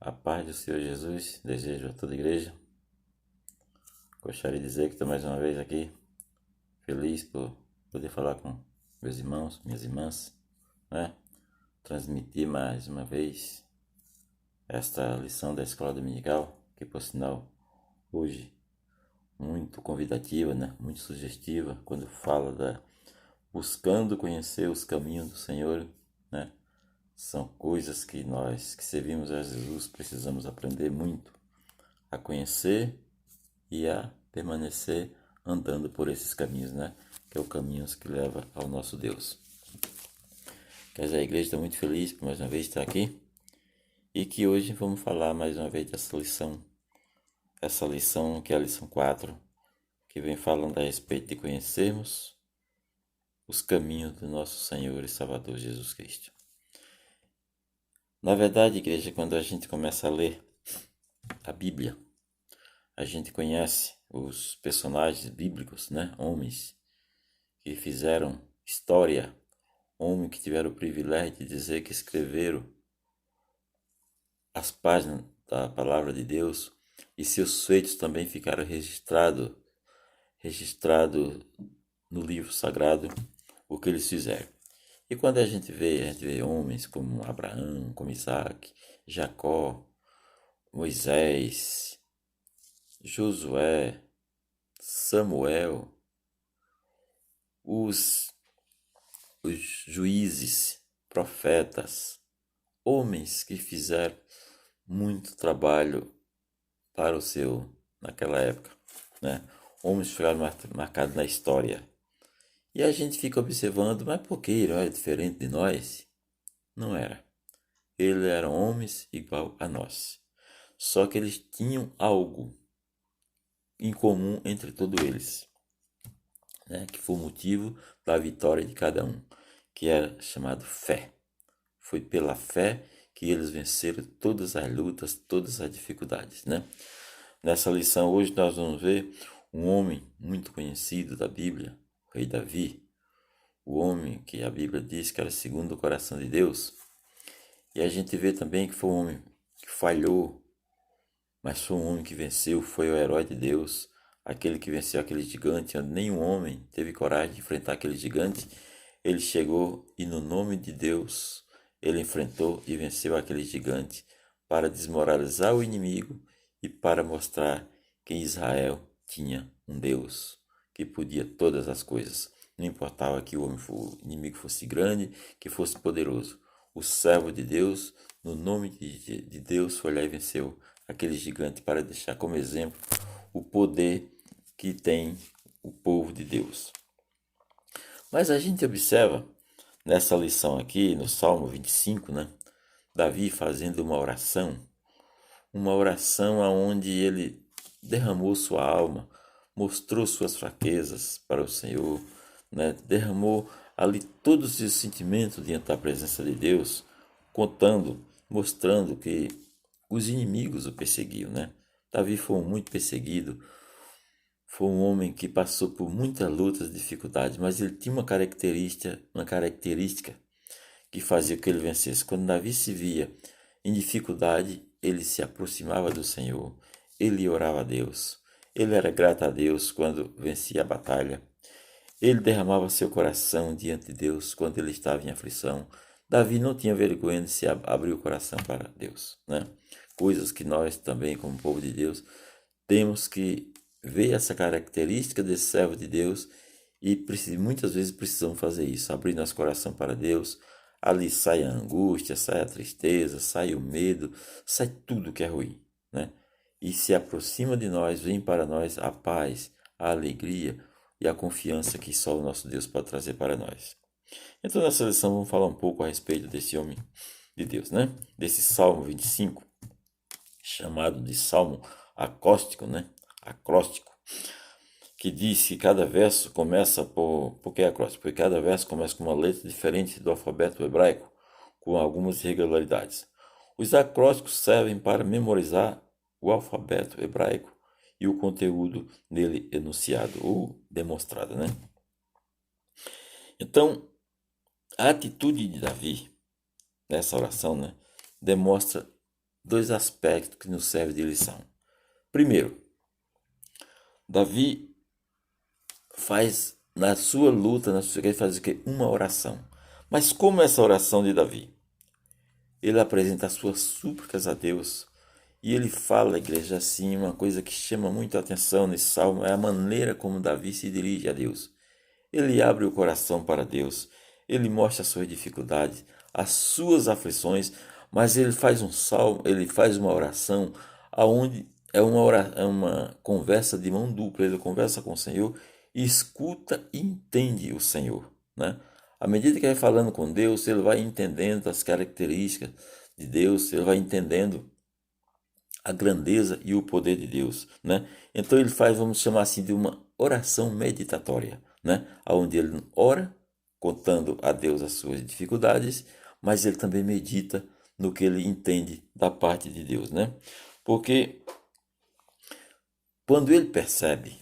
A paz do Senhor Jesus, desejo a toda a igreja. Gostaria de dizer que estou mais uma vez aqui, feliz por poder falar com meus irmãos, minhas irmãs, né? Transmitir mais uma vez esta lição da escola dominical, que por sinal, hoje, muito convidativa, né? Muito sugestiva, quando fala da buscando conhecer os caminhos do Senhor, né? São coisas que nós que servimos a Jesus precisamos aprender muito a conhecer e a permanecer andando por esses caminhos, né? Que é o caminho que leva ao nosso Deus. Quer dizer, a igreja está muito feliz por mais uma vez estar aqui e que hoje vamos falar mais uma vez dessa lição. Essa lição que é a lição 4, que vem falando a respeito de conhecermos os caminhos do nosso Senhor e Salvador Jesus Cristo. Na verdade, igreja, quando a gente começa a ler a Bíblia, a gente conhece os personagens bíblicos, né? Homens que fizeram história, homens que tiveram o privilégio de dizer que escreveram as páginas da palavra de Deus e seus feitos também ficaram registrado no livro sagrado o que eles fizeram. E quando a gente vê homens como Abraão, como Isaac, Jacó, Moisés, Josué, Samuel, os juízes, profetas, homens que fizeram muito trabalho para o seu, naquela época, né? Homens que ficaram marcados na história. E a gente fica observando, mas por que ele era diferente de nós? Não era. Eles eram homens igual a nós. Só que eles tinham algo em comum entre todos eles, né? Que foi o motivo da vitória de cada um, que era chamado fé. Foi pela fé que eles venceram todas as lutas, todas as dificuldades, né? Nessa lição hoje nós vamos ver um homem muito conhecido da Bíblia, o rei Davi, o homem que a Bíblia diz que era segundo o coração de Deus. E a gente vê também que foi um homem que falhou, mas foi um homem que venceu, foi o herói de Deus, aquele que venceu aquele gigante, onde nenhum homem teve coragem de enfrentar aquele gigante. Ele chegou e no nome de Deus, ele enfrentou e venceu aquele gigante para desmoralizar o inimigo e para mostrar que Israel tinha um Deus que podia todas as coisas. Não importava que o inimigo fosse grande, que fosse poderoso. O servo de Deus, no nome de Deus, foi lá e venceu aquele gigante para deixar como exemplo o poder que tem o povo de Deus. Mas a gente observa nessa lição aqui, no Salmo 25, né? Davi fazendo uma oração onde ele derramou sua alma, mostrou suas fraquezas para o Senhor, né? Derramou ali todos os sentimentos diante da presença de Deus, mostrando que os inimigos o perseguiam, né? Davi foi muito perseguido, foi um homem que passou por muitas lutas e dificuldades, mas ele tinha uma característica que fazia que ele vencesse. Quando Davi se via em dificuldade, ele se aproximava do Senhor, ele orava a Deus, ele era grato a Deus quando vencia a batalha, ele derramava seu coração diante de Deus quando ele estava em aflição. Davi não tinha vergonha de se abrir o coração para Deus, né? Coisas que nós também, como povo de Deus, temos que ver essa característica desse servo de Deus e muitas vezes precisamos fazer isso, abrir nosso coração para Deus. Ali sai a angústia, sai a tristeza, sai o medo, sai tudo que é ruim, né? E se aproxima de nós, vem para nós a paz, a alegria e a confiança que só o nosso Deus pode trazer para nós. Então, nessa lição, vamos falar um pouco a respeito desse homem de Deus, né? Desse Salmo 25, chamado de Salmo acróstico, né? Acróstico, que diz que cada verso começa por que é acróstico? Porque cada verso começa com uma letra diferente do alfabeto hebraico, com algumas irregularidades. Os acrósticos servem para memorizar o alfabeto hebraico e o conteúdo nele enunciado ou demonstrado, né? Então, a atitude de Davi nessa oração, né, demonstra dois aspectos que nos servem de lição. Primeiro, Davi faz na sua luta, na sua guerra, faz o quê? Uma oração. Mas como é essa oração de Davi? Ele apresenta as suas súplicas a Deus e ele fala, igreja, assim, uma coisa que chama muito a atenção nesse salmo é a maneira como Davi se dirige a Deus. Ele abre o coração para Deus, ele mostra as suas dificuldades, as suas aflições, mas ele faz um salmo, ele faz uma oração aonde é uma conversa de mão dupla, ele conversa com o Senhor e escuta e entende o Senhor, né? À medida que ele vai falando com Deus, ele vai entendendo as características de Deus, ele vai entendendo a grandeza e o poder de Deus, né? Então ele faz, vamos chamar assim, de uma oração meditatória, né? Onde ele ora contando a Deus as suas dificuldades, mas ele também medita no que ele entende da parte de Deus, né? Porque quando ele percebe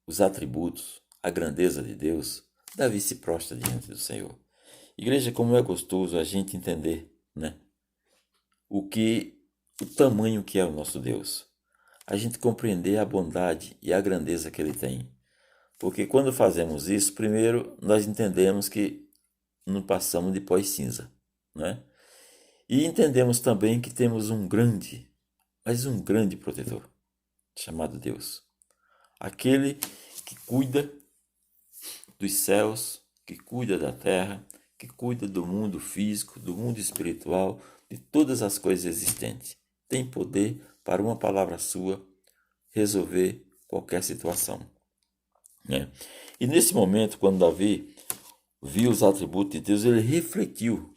os atributos, a grandeza de Deus, Davi se prostra diante do Senhor. Igreja, como é gostoso a gente entender, né? O tamanho que é o nosso Deus. A gente compreender a bondade e a grandeza que ele tem. Porque quando fazemos isso, primeiro nós entendemos que não passamos de pó e cinza, né? E entendemos também que temos um grande, mas um grande protetor, chamado Deus. Aquele que cuida dos céus, que cuida da terra, que cuida do mundo físico, do mundo espiritual, de todas as coisas existentes. Tem poder para uma palavra sua resolver qualquer situação, né? E nesse momento, quando Davi viu os atributos de Deus, ele refletiu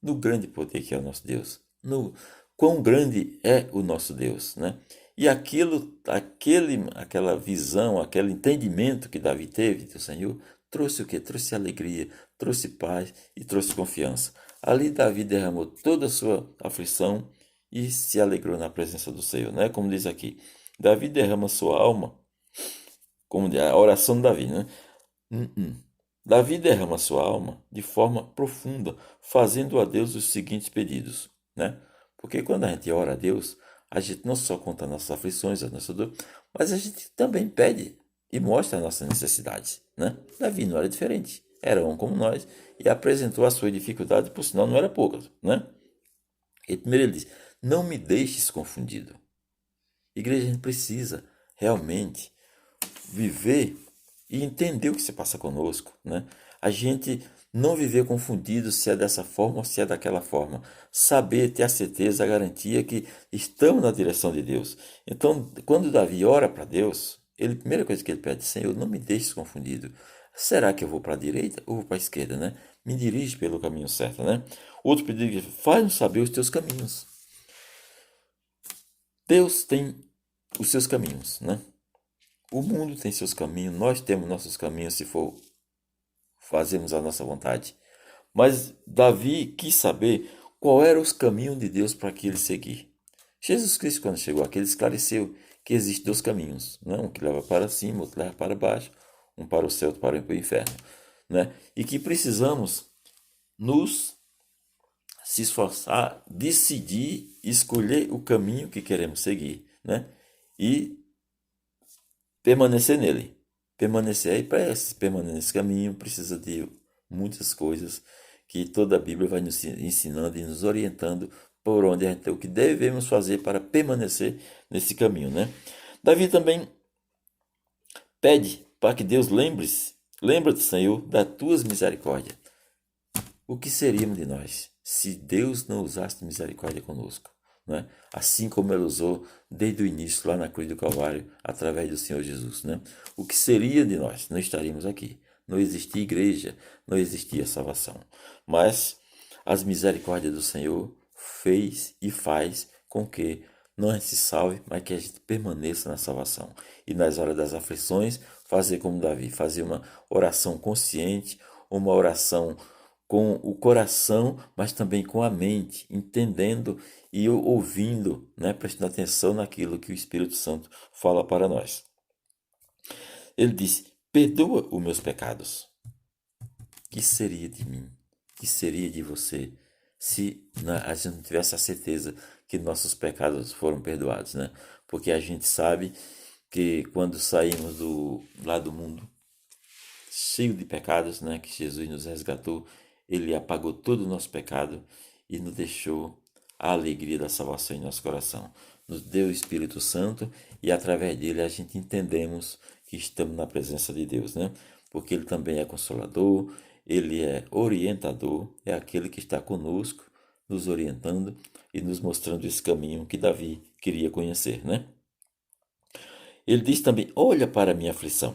no grande poder que é o nosso Deus, no quão grande é o nosso Deus, né? E aquela visão, aquele entendimento que Davi teve do Senhor, trouxe o quê? Trouxe alegria, trouxe paz e trouxe confiança. Ali Davi derramou toda a sua aflição e se alegrou na presença do Senhor, né? Como diz aqui, Davi derrama sua alma, como a oração de Davi, né? Davi derrama sua alma de forma profunda, fazendo a Deus os seguintes pedidos, né? Porque quando a gente ora a Deus, a gente não só conta nossas aflições, a nossa dor, mas a gente também pede e mostra as nossas necessidades, né? Davi não era diferente, era um como nós e apresentou a sua dificuldade, por sinal não era poucas, né? E primeiro ele diz: não me deixes confundido. Igreja, a gente precisa realmente viver e entender o que se passa conosco, né? A gente não viver confundido se é dessa forma ou se é daquela forma. Saber, ter a certeza, a garantia que estamos na direção de Deus. Então, quando Davi ora para Deus, a primeira coisa que ele pede: Senhor, não me deixes confundido. Será que eu vou para a direita ou vou para a esquerda, né? Me dirige pelo caminho certo, né? Outro pedido que faz-nos saber os teus caminhos. Deus tem os seus caminhos, né? O mundo tem seus caminhos, nós temos nossos caminhos se for fazermos a nossa vontade. Mas Davi quis saber qual eram os caminhos de Deus para que ele seguir. Jesus Cristo, quando chegou aqui, ele esclareceu que existem dois caminhos, né? Um que leva para cima, outro leva para baixo, um para o céu, outro para o inferno, né? E que precisamos nos se esforçar, decidir, escolher o caminho que queremos seguir, né? E permanecer nele. Permanecer aí, para permanecer nesse caminho, precisa de muitas coisas que toda a Bíblia vai nos ensinando e nos orientando por onde a gente, o que devemos fazer para permanecer nesse caminho, né? Davi também pede para que Deus lembra-te, Senhor, das tuas misericórdias. O que seríamos de nós se Deus não usasse misericórdia conosco, né? Assim como ele usou desde o início lá na cruz do Calvário através do Senhor Jesus, né? O que seria de nós? Não estaríamos aqui. Não existia igreja, não existia salvação. Mas as misericórdias do Senhor fez e faz com que não a gente se salve, mas que a gente permaneça na salvação. E nas horas das aflições, fazer como Davi, fazer uma oração consciente, uma oração com o coração, mas também com a mente, entendendo e ouvindo, né, prestando atenção naquilo que o Espírito Santo fala para nós. Ele disse: perdoa os meus pecados. Que seria de mim? Que seria de você se a gente não tivesse a certeza que nossos pecados foram perdoados, né? Porque a gente sabe que quando saímos lá do mundo cheio de pecados, né, que Jesus nos resgatou, ele apagou todo o nosso pecado e nos deixou a alegria da salvação em nosso coração. Nos deu o Espírito Santo e através dele a gente entendemos que estamos na presença de Deus, né? Porque ele também é consolador, ele é orientador, é aquele que está conosco, nos orientando e nos mostrando esse caminho que Davi queria conhecer, né? Ele diz também: olha para a minha aflição.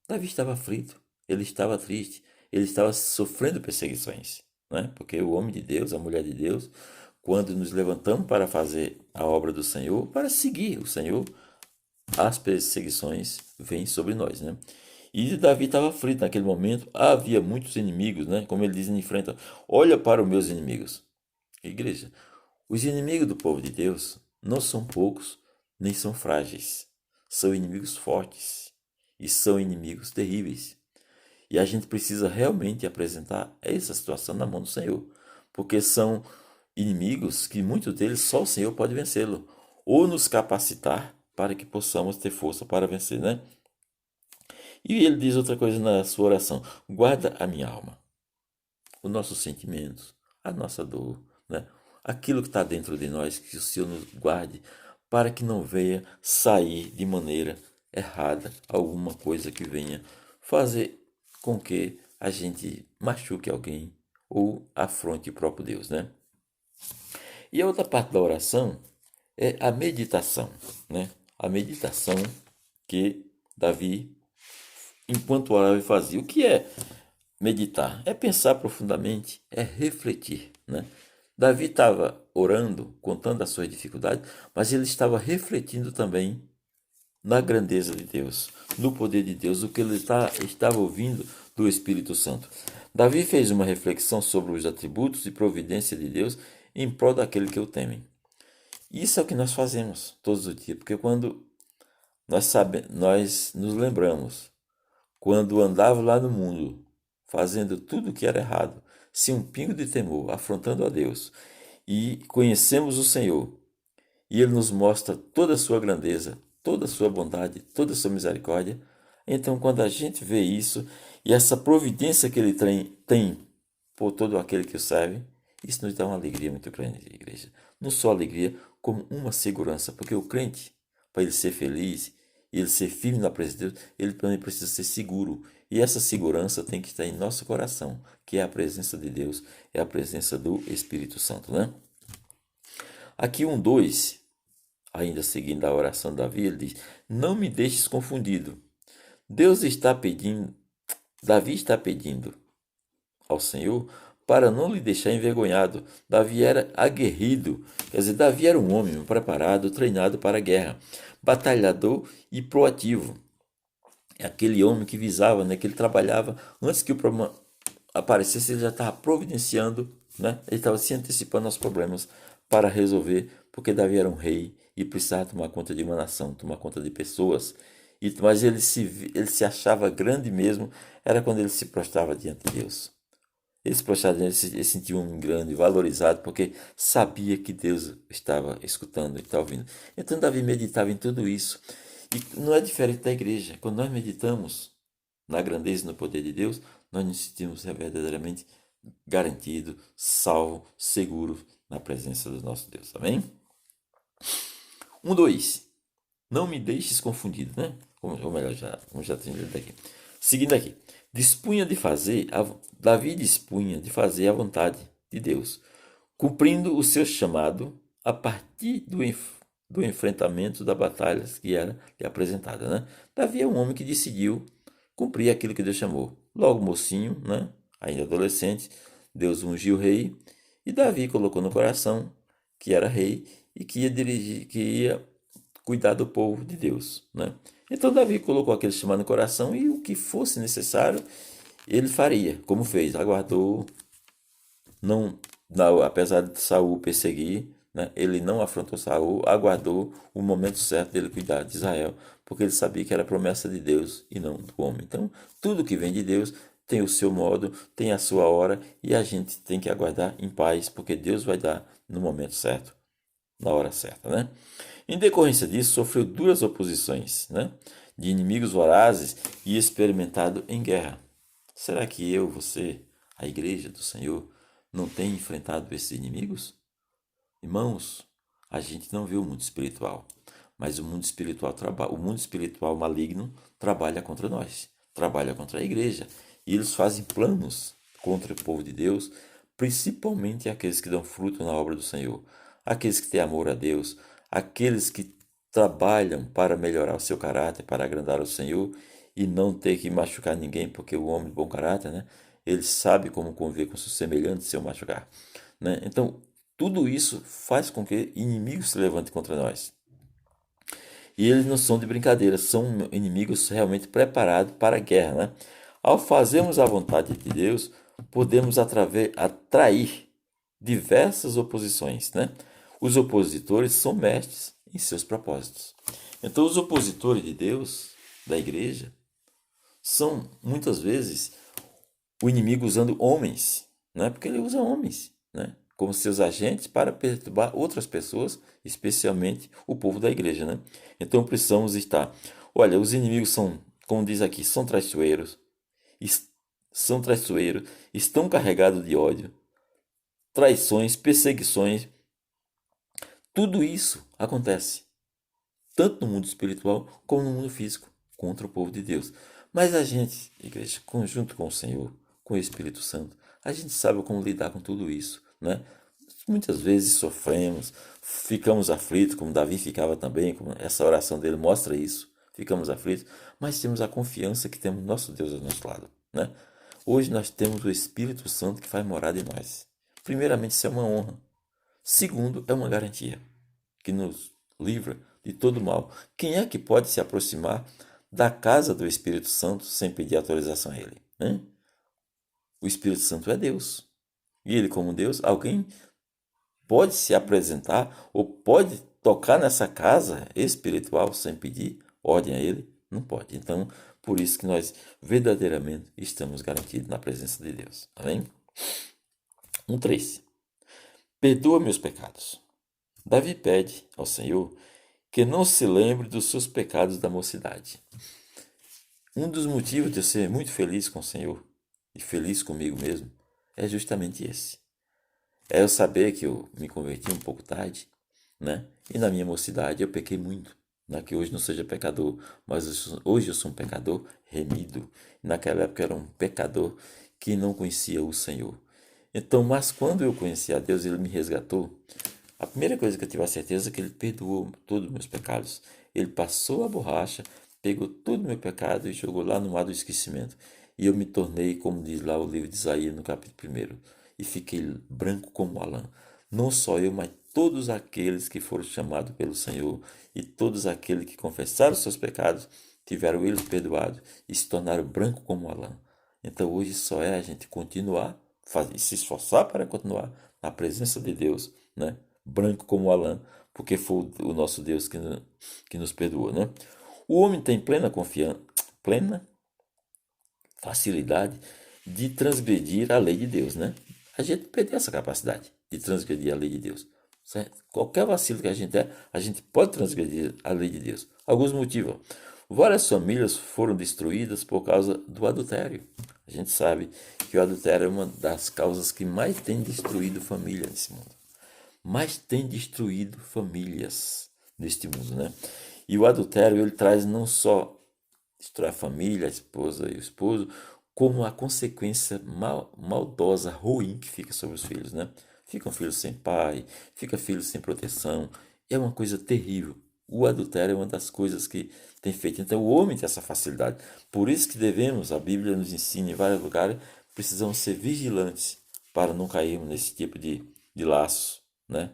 Davi estava aflito, ele estava triste, ele estava sofrendo perseguições, né? Porque o homem de Deus, a mulher de Deus, quando nos levantamos para fazer a obra do Senhor, para seguir o Senhor, as perseguições vêm sobre nós, né? E Davi estava aflito naquele momento, havia muitos inimigos, né? Como ele diz, ele enfrenta: olha para os meus inimigos. Igreja, os inimigos do povo de Deus não são poucos, nem são frágeis. São inimigos fortes e são inimigos terríveis. E a gente precisa realmente apresentar essa situação na mão do Senhor, porque são inimigos que muitos deles só o Senhor pode vencê-lo, ou nos capacitar para que possamos ter força para vencer, né? E ele diz outra coisa na sua oração: guarda a minha alma, os nossos sentimentos, a nossa dor, né? Aquilo que está dentro de nós, que o Senhor nos guarde, para que não venha sair de maneira errada alguma coisa que venha fazer com que a gente machuque alguém ou afronte o próprio Deus, né? E a outra parte da oração é a meditação, né? A meditação que Davi, enquanto orava, fazia. O que é meditar? É pensar profundamente, é refletir, né? Davi estava orando, contando as suas dificuldades, mas ele estava refletindo também na grandeza de Deus, no poder de Deus, o que ele estava ouvindo do Espírito Santo. Davi fez uma reflexão sobre os atributos e providência de Deus em prol daquele que o temem. Isso é o que nós fazemos todos os dias, porque quando nós nos lembramos, quando andava lá no mundo, fazendo tudo o que era errado, sem um pingo de temor, afrontando a Deus, e conhecemos o Senhor, e Ele nos mostra toda a sua grandeza, toda a sua bondade, toda a sua misericórdia. Então, quando a gente vê isso e essa providência que Ele tem por todo aquele que o serve, isso nos dá uma alegria muito grande, igreja. Não só alegria, como uma segurança, porque o crente, para ele ser feliz e ele ser firme na presença de Deus, ele também precisa ser seguro. E essa segurança tem que estar em nosso coração, que é a presença de Deus, é a presença do Espírito Santo, né? Aqui 1:2, ainda seguindo a oração de Davi, ele diz: não me deixes confundido. Deus está pedindo, Davi está pedindo ao Senhor para não lhe deixar envergonhado. Davi era aguerrido, quer dizer, Davi era um homem preparado, treinado para a guerra, batalhador e proativo. É aquele homem que visava, né, que ele trabalhava antes que o problema aparecesse, ele já estava providenciando, né? Ele estava se antecipando aos problemas para resolver, porque Davi era um rei e precisava tomar conta de uma nação, tomar conta de pessoas. Mas ele se achava grande mesmo, era quando ele se prostrava diante de Deus. Ele se prostrava diante de Deus, ele se sentia um grande, valorizado, porque sabia que Deus estava escutando e estava ouvindo. Então Davi meditava em tudo isso. E não é diferente da igreja. Quando nós meditamos na grandeza e no poder de Deus, nós nos sentimos verdadeiramente garantidos, salvos, seguros na presença do nosso Deus. Amém? 1:2. Não me deixes confundido, né? Ou melhor, como já tenho lido aqui. Seguindo aqui. Davi dispunha de fazer a vontade de Deus, cumprindo o seu chamado a partir do enfrentamento da batalha que era lhe apresentada, né? Davi é um homem que decidiu cumprir aquilo que Deus chamou. Logo mocinho, né? Ainda adolescente, Deus ungiu o rei e Davi colocou no coração que era rei e que ia dirigir, que ia cuidar do povo de Deus, né? Então Davi colocou aquele chamado no coração e o que fosse necessário ele faria, como fez, aguardou, não, apesar de Saul perseguir, né, ele não afrontou Saul, aguardou o momento certo dele cuidar de Israel, porque ele sabia que era promessa de Deus e não do homem. Então, tudo que vem de Deus tem o seu modo, tem a sua hora e a gente tem que aguardar em paz, porque Deus vai dar no momento certo, na hora certa, né? Em decorrência disso, sofreu duras oposições, né? De inimigos vorazes e experimentado em guerra. Será que eu, você, a igreja do Senhor, não tem enfrentado esses inimigos? Irmãos, a gente não vê o mundo espiritual, mas o mundo espiritual maligno trabalha contra nós, trabalha contra a igreja, e eles fazem planos contra o povo de Deus, principalmente aqueles que dão fruto na obra do Senhor, aqueles que têm amor a Deus, aqueles que trabalham para melhorar o seu caráter, para agradar ao Senhor e não ter que machucar ninguém, porque o homem de bom caráter, né, ele sabe como conviver com seus semelhantes sem o machucar, né? Então, tudo isso faz com que inimigos se levantem contra nós. E eles não são de brincadeira, são inimigos realmente preparados para a guerra, né? Ao fazermos a vontade de Deus, podemos atrair diversas oposições, né? Os opositores são mestres em seus propósitos. Então, os opositores de Deus, da igreja, são muitas vezes o inimigo usando homens, né? Porque ele usa homens, né? Como seus agentes para perturbar outras pessoas, especialmente o povo da igreja, né? Então precisamos estar. Olha, os inimigos são, como diz aqui, es- são traiçoeiros, estão carregados de ódio, traições, perseguições. Tudo isso acontece tanto no mundo espiritual como no mundo físico contra o povo de Deus. Mas a gente, igreja, conjunto com o Senhor, com o Espírito Santo, a gente sabe como lidar com tudo isso, né? Muitas vezes sofremos, ficamos aflitos, como Davi ficava também, como essa oração dele mostra isso. Ficamos aflitos, mas temos a confiança que temos nosso Deus ao nosso lado, né? Hoje nós temos o Espírito Santo que faz morada em nós. Primeiramente, isso é uma honra. Segundo, é uma garantia que nos livra de todo mal. Quem é que pode se aproximar da casa do Espírito Santo sem pedir autorização a ele, né? O Espírito Santo é Deus. E ele, como Deus, alguém pode se apresentar ou pode tocar nessa casa espiritual sem pedir ordem a ele? Não pode. Então, por isso que nós verdadeiramente estamos garantidos na presença de Deus. Amém? 1:3. Perdoa meus pecados. Davi pede ao Senhor que não se lembre dos seus pecados da mocidade. Um dos motivos de eu ser muito feliz com o Senhor e feliz comigo mesmo é justamente esse. É eu saber que eu me converti um pouco tarde, né? E na minha mocidade eu pequei muito. Não é que hoje não seja pecador, mas hoje eu sou um pecador remido. Naquela época eu era um pecador que não conhecia o Senhor. Então, mas quando eu conheci a Deus, Ele me resgatou. A primeira coisa que eu tive a certeza é que Ele perdoou todos os meus pecados. Ele passou a borracha, pegou todo o meu pecado e jogou lá no mar do esquecimento. E eu me tornei, como diz lá o livro de Isaías, no capítulo 1, e fiquei branco como a lã. Não só eu, mas todos aqueles que foram chamados pelo Senhor e todos aqueles que confessaram seus pecados tiveram eles perdoados e se tornaram branco como a lã. Então hoje só é a gente continuar, se esforçar para continuar na presença de Deus, né? Branco como a lã, porque foi o nosso Deus que nos perdoou, né? O homem tem plena confiança, plena facilidade de transgredir a lei de Deus, né? A gente perdeu essa capacidade de transgredir a lei de Deus. Certo? Qualquer vacilo que a gente pode transgredir a lei de Deus. Alguns motivos. Várias famílias foram destruídas por causa do adultério. A gente sabe que o adultério é uma das causas que mais tem destruído família nesse mundo. Mais tem destruído famílias neste mundo, né? E o adultério, ele traz não só destrói a família, a esposa e o esposo, como a consequência maldosa, ruim que fica sobre os filhos, né? Ficam filhos sem pai, fica filhos sem proteção. É uma coisa terrível. O adultério é uma das coisas que tem feito. Então o homem tem essa facilidade. Por isso que devemos, a Bíblia nos ensina em vários lugares, precisamos ser vigilantes para não cairmos nesse tipo de laço, né?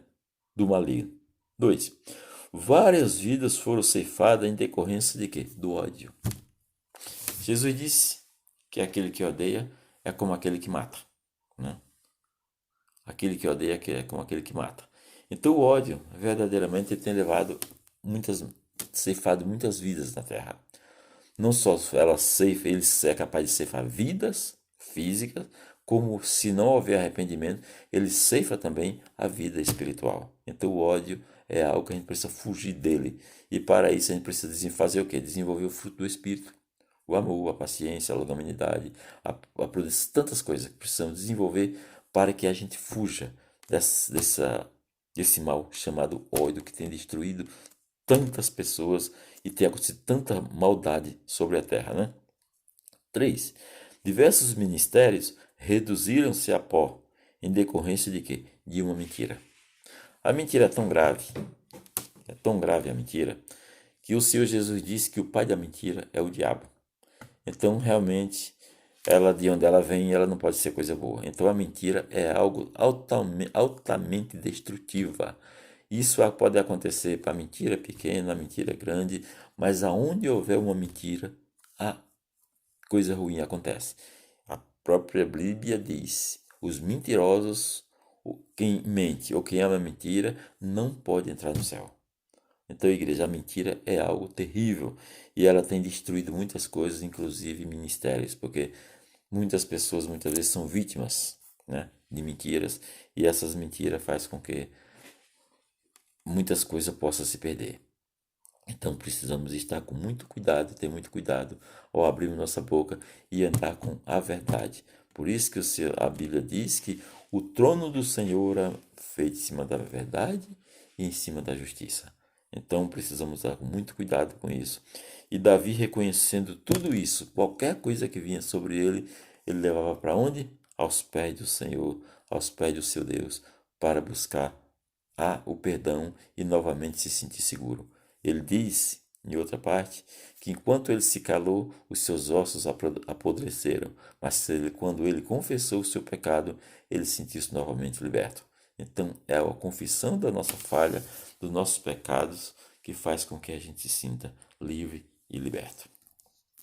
Do maligno. 2. Várias vidas foram ceifadas em decorrência de quê? Do ódio. Jesus disse que aquele que odeia é como aquele que mata, né? Aquele que odeia é como aquele que mata. Então o ódio, verdadeiramente, tem levado ceifado muitas vidas na terra. Não só ela ceifa, ele é capaz de ceifar vidas física, como se não houver arrependimento, ele ceifa também a vida espiritual. Então o ódio é algo que a gente precisa fugir dele. E para isso a gente precisa fazer o quê? Desenvolver o fruto do Espírito. O amor, a paciência, a longanimidade, a produção, tantas coisas que precisamos desenvolver para que a gente fuja desse mal chamado ódio que tem destruído tantas pessoas e tem acontecido tanta maldade sobre a terra, né? 3. Diversos ministérios reduziram-se a pó em decorrência de quê? De uma mentira. A mentira é tão grave a mentira, que o Senhor Jesus disse que o pai da mentira é o diabo. Então, realmente, ela de onde ela vem, ela não pode ser coisa boa. Então, a mentira é algo altamente destrutiva. Isso pode acontecer para a mentira pequena, a mentira grande, mas aonde houver uma mentira, a coisa ruim acontece. A própria Bíblia diz: os mentirosos, quem mente ou quem ama mentira, não pode entrar no céu. Então, igreja, a mentira é algo terrível e ela tem destruído muitas coisas, inclusive ministérios, porque muitas pessoas muitas vezes são vítimas, né, de mentiras e essas mentiras fazem com que muitas coisas possam se perder. Então precisamos estar com muito cuidado, ter muito cuidado ao abrir nossa boca e andar com a verdade. Por isso que a Bíblia diz que o trono do Senhor é feito em cima da verdade e em cima da justiça. Então precisamos estar com muito cuidado com isso. E Davi, reconhecendo tudo isso, qualquer coisa que vinha sobre ele, ele levava para onde? Aos pés do Senhor, aos pés do seu Deus, para buscar o perdão e novamente se sentir seguro. Ele diz, em outra parte, que enquanto ele se calou, os seus ossos apodreceram, mas quando ele confessou o seu pecado, ele sentiu-se novamente liberto. Então, é a confissão da nossa falha, dos nossos pecados, que faz com que a gente se sinta livre e liberto.